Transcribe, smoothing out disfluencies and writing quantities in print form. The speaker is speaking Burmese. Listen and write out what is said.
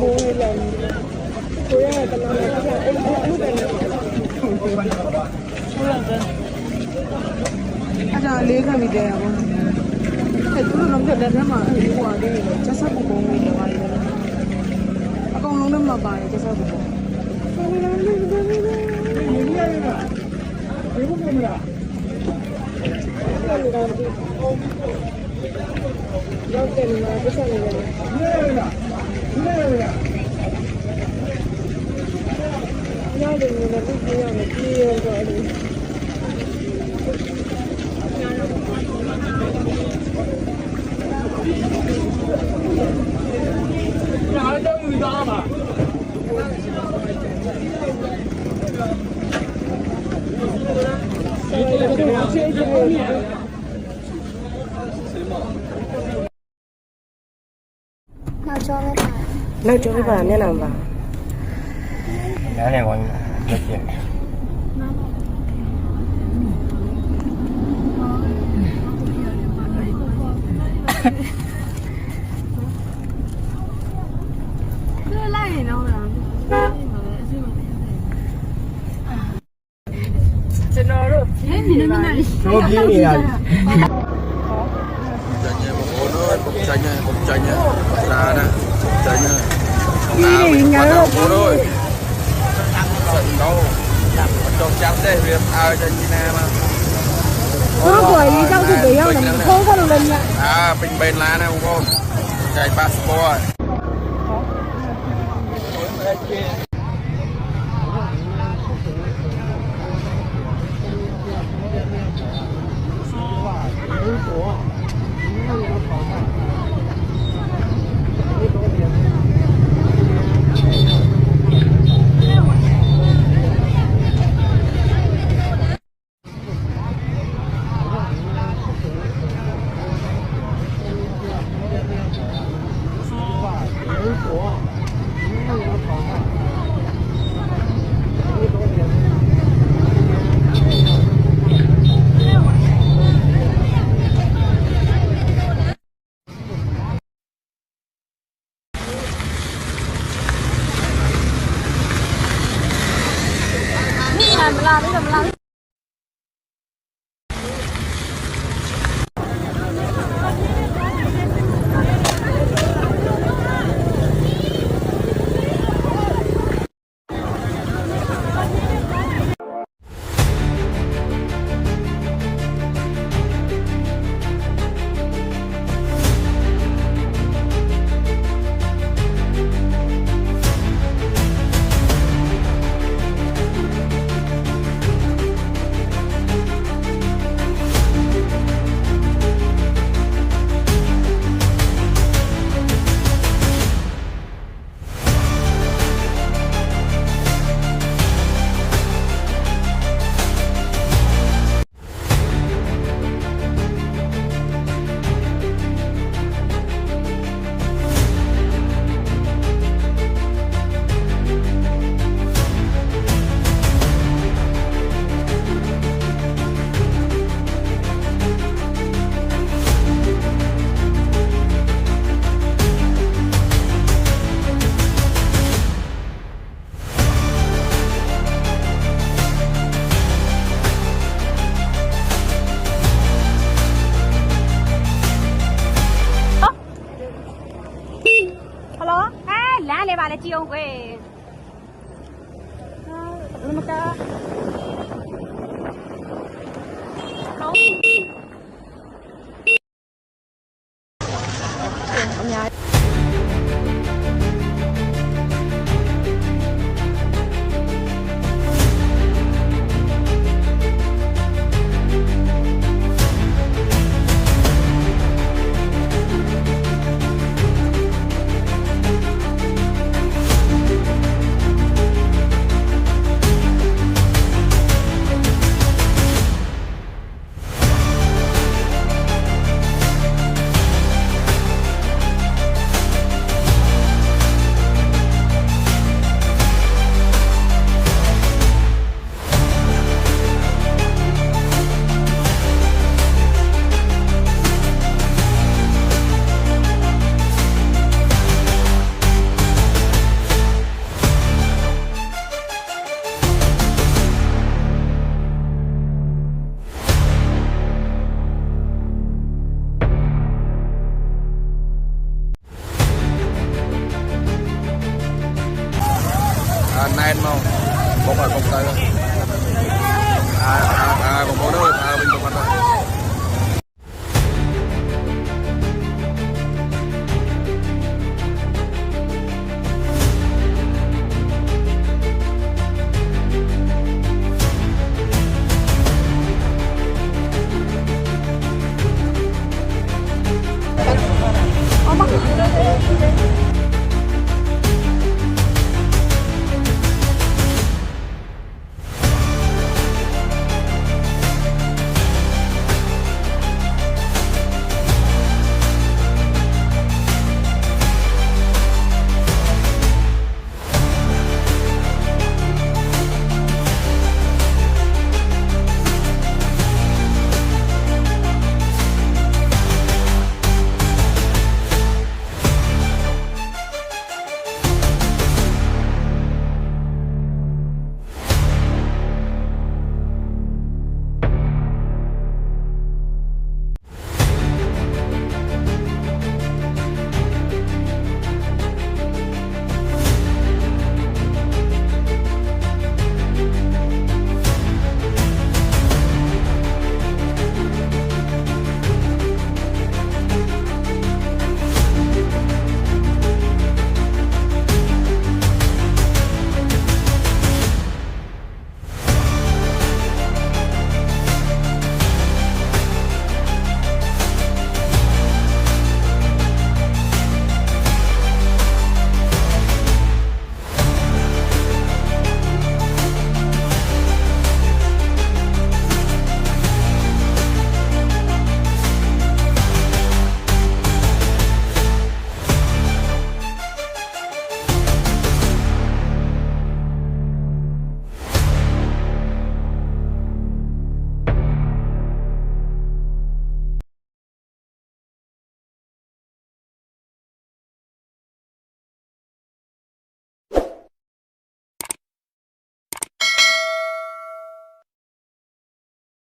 မိုးလေးလည်းကိုရတဲ့တနာနဲ့အဲ့လိုပဲအဲ့ဒါလေးခံပြီးတယ်ရပါဘူးအဲ့သူတို့လုံးတဲ့လက်မှာဟိုဟာလေးချက်ဆက်ပုံလေးတွေပါလေအကောင်လုံးနဲ့မပါတယ်ချက်ဆက်ပုံရောက်တယ်မှာပြဿနာတွေရတယ်လည်းပြည့်ရတယ်ပြေးရောတော့တယ်အားကြောင့်ယူသားပါနောက်ကျော်ပါမျက်နှာပါနားနေကောင်းလက်ပြင်းကျွန်တော်တို့ကျွန်တော်ပြေးနေရတယ်ကျန်ရမဘောတော့ကျန်ရလာနာကျန်ရငါတို့ဘောတော့ဆက်တော့တော့จับได้เรียบเอาจะกินแน่มาတို့ကိုရေးကြောက်သူတွေရောက်နေခိုးခိုးလို့လည်းเป็นเบนล้านนะคุณพ่อใจพาสปอร์ตမလာဘူးမလာဘူးကြည့်အောင်ကွယ်ဟာမကားကောင်းအများ bốc tay. Còn bố ơi,